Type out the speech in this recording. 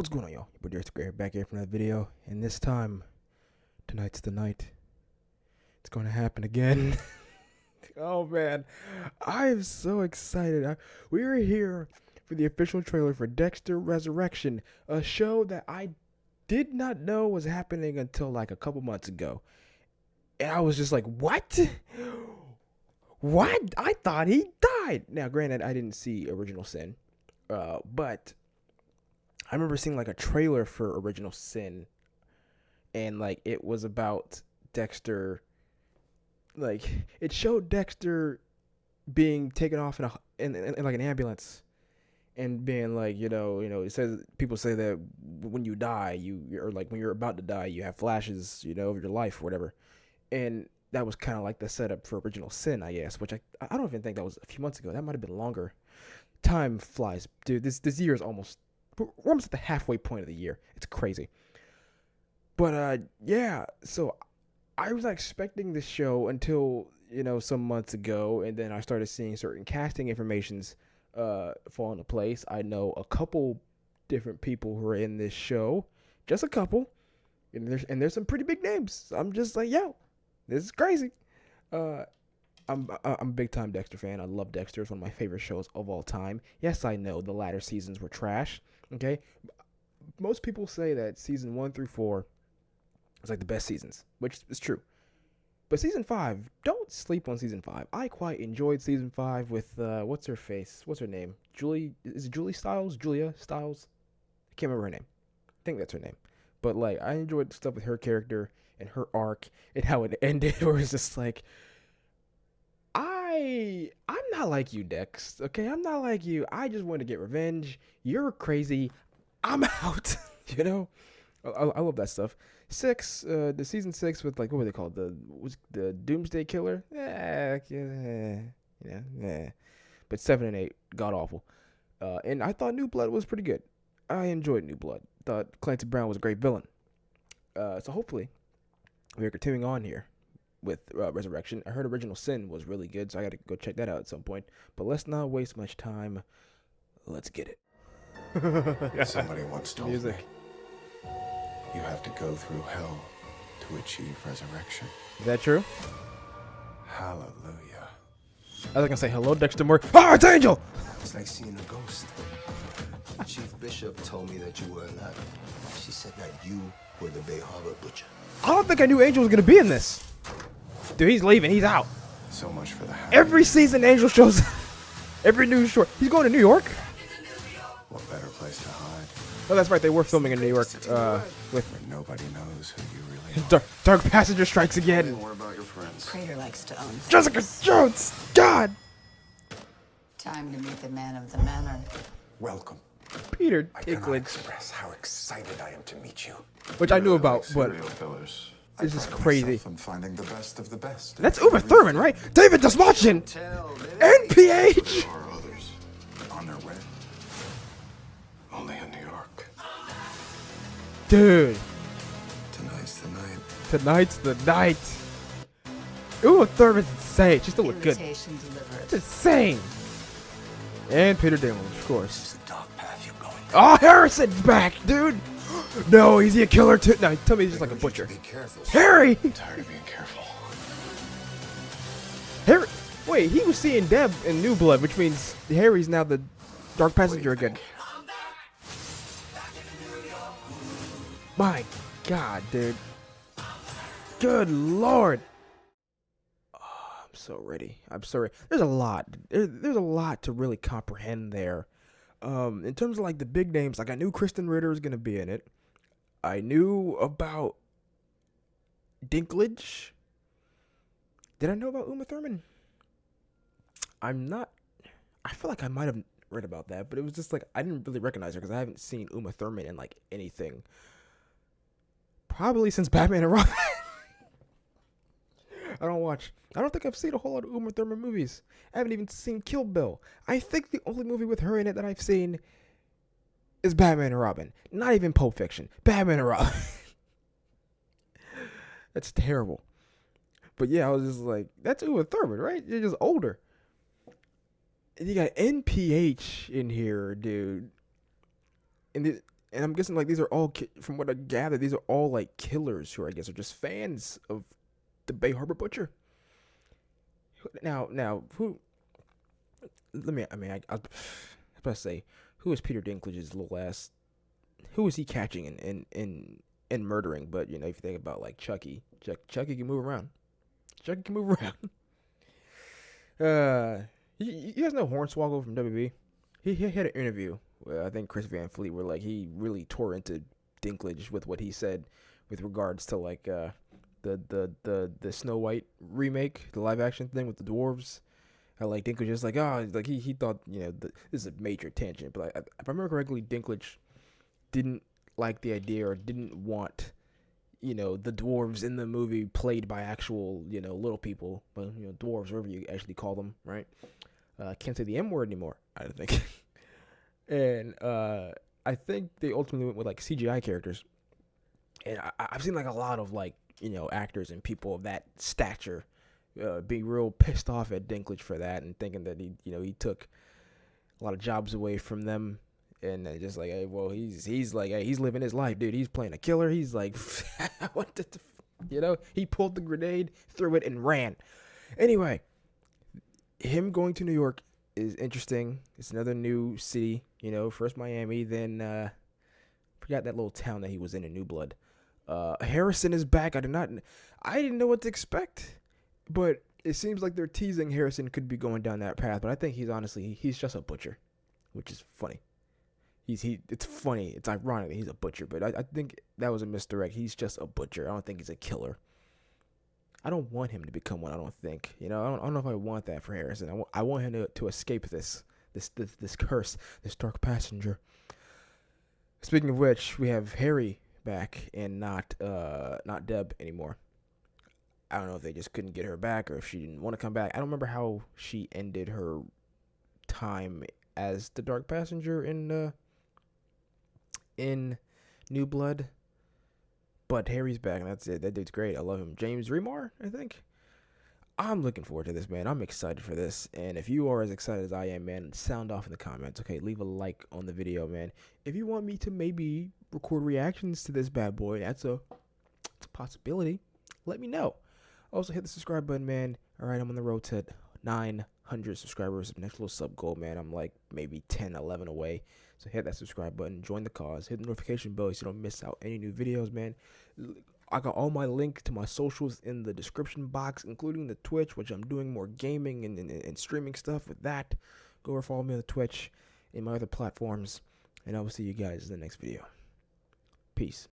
What's going on, y'all? Your boy Dexter back here for another video, and this time, tonight's the night. It's going to happen again. Oh man, I'm so excited. We were here for the official trailer for Dexter Resurrection, a show that I did not know was happening until like a couple months ago. And I was just like, what? What? I thought he died. Now, granted, I didn't see Original Sin, but I remember seeing like a trailer for Original Sin, and like it was about Dexter. Like it showed Dexter being taken off in like an ambulance, and being like, it says people say that when you die, or like when you're about to die, you have flashes, of your life or whatever, and that was kind of like the setup for Original Sin, I guess. Which I don't even think that was a few months ago. That might have been longer. Time flies, dude. This year is we're almost at the halfway point of the year. It's crazy. But yeah, so I was expecting this show until, some months ago, and then I started seeing certain casting informations fall into place. I know a couple different people who are in this show, just a couple, and there's some pretty big names. I'm just like, yo, this is crazy. I'm a big time Dexter fan. I love Dexter. It's one of my favorite shows of all time. Yes, I know the latter seasons were trash. Okay, most people say that season 1 through 4 is like the best seasons, which is true. But season 5, don't sleep on season 5. I quite enjoyed season 5 with what's her face? What's her name? Is it Julie Stiles? Julia Stiles? I can't remember her name. I think that's her name. But like, I enjoyed stuff with her character and her arc and how it ended. Where it's just like, I'm not like you, Dex. Okay, I'm not like you. I just want to get revenge. You're crazy. I'm out. I love that stuff. 6, the season 6 with like, what were they called? The Doomsday Killer. Yeah. But 7 and 8, god awful. And I thought New Blood was pretty good. I enjoyed New Blood. Thought Clancy Brown was a great villain. So hopefully we're continuing on here with Resurrection. I heard Original Sin was really good, so I got to go check that out at some point. But let's not waste much time. Let's get it. Somebody once told me, you have to go through hell to achieve resurrection. Is that true? Hallelujah. I was gonna say hello, Dexter Moore. Oh, it's Angel! It's like seeing a ghost. Chief Bishop told me that you were not. She said that you were the Bay Harbor Butcher. I don't think I knew Angel was gonna be in this. Dude, he's leaving. He's out. So much for the Every season, Angel shows up. Every news short. He's going to New York? What better place to hide? Oh, that's right. They were filming in New York. Where nobody knows who you really are. Dark Passenger strikes again. Don't worry about your friends. Prater likes to own. Jessica Jones! God! Time to meet the man of the manor. Welcome. Peter I cannot Dinklage. express how excited I am to meet you. Which I knew about, but Pillars. this is crazy. I'm finding the best of the best. That's Uma Thurman, right? David Desmachin! NPH! There are others on their way. Only in New York. Dude, Tonight's the night. tonight's the night. Uma Thurman's insane. She still look good. Invitation delivered. It's insane. And Peter Dinklage, of course. It's a dark path you're going. Oh, Harrison's back, dude! No, is he a killer too? No, tell me he's just like a butcher. Be careful. Harry! I'm tired of being careful. Harry! Wait, he was seeing Deb in New Blood, which means Harry's now the Dark Passenger again. My God, dude. Good Lord. Oh, I'm so ready. I'm sorry. There's a lot. There's a lot to really comprehend there. In terms of like the big names, like I knew Kristen Ritter was gonna be in it. I knew about Dinklage. Did I know about Uma Thurman? I feel like I might have read about that, but it was just like I didn't really recognize her because I haven't seen Uma Thurman in like anything. Probably since Batman and Robin. I don't think I've seen a whole lot of Uma Thurman movies. I haven't even seen Kill Bill. I think the only movie with her in it that I've seen is Batman and Robin. Not even Pulp Fiction. Batman and Robin. That's terrible. But yeah, I was just like, that's Uma Thurman, right? You're just older. And you got NPH in here, dude. And And I'm guessing like these are all, from what I gather, these are all like killers who I guess are just fans of the Bay Harbor Butcher. Now, who? Let me. I mean, I was about to say, who is Peter Dinklage's little ass? Who is he catching and murdering? But you know, if you think about like Chucky can move around. Chucky can move around. You guys know Hornswoggle from WB? He had an interview where I think Chris Van Fleet, where like he really tore into Dinklage with what he said with regards to like the Snow White remake, the live action thing with the dwarves. How like Dinklage is like, oh, like he thought, you know, this is a major tangent, but like, if I remember correctly, Dinklage didn't like the idea or didn't want, you know, the dwarves in the movie played by actual, you know, little people, but you know, dwarves, whatever you actually call them, right? Can't say the M word anymore, I don't think. And I think they ultimately went with like CGI characters, and I've seen like a lot of like, you know, actors and people of that stature be real pissed off at Dinklage for that and thinking that he took a lot of jobs away from them, and just like, hey, well, he's like, hey, he's living his life, dude. He's playing a killer. He's like, what the, you know, he pulled the grenade, threw it, and ran. Anyway, him going to New York is interesting. It's another new city, you know. First Miami, then forgot that little town that he was in New Blood. Harrison is back. I didn't know what to expect. But it seems like they're teasing Harrison could be going down that path. But I think he's just a butcher, which is funny. It's funny. It's ironic that he's a butcher. But I think that was a misdirect. He's just a butcher. I don't think he's a killer. I don't want him to become one. I don't think. You know, I don't know if I want that for Harrison. I want him to escape this curse, this dark passenger. Speaking of which, we have Harry back and not Deb anymore. I don't know if they just couldn't get her back or if she didn't want to come back. I don't remember how she ended her time as the Dark Passenger in New Blood. But Harry's back, and that's it. That dude's great. I love him. James Remar, I think. I'm looking forward to this, man. I'm excited for this. And if you are as excited as I am, man, sound off in the comments. Okay, leave a like on the video, man. If you want me to maybe record reactions to this bad boy, it's a possibility. Let me know. Also, hit the subscribe button, man. All right, I'm on the road to 900 subscribers. Next little sub goal, man. I'm like maybe 10, 11 away. So hit that subscribe button. Join the cause. Hit the notification bell so you don't miss out any new videos, man. I got all my links to my socials in the description box, including the Twitch, which I'm doing more gaming and streaming stuff with that. Go over, follow me on the Twitch and my other platforms. And I will see you guys in the next video. Peace.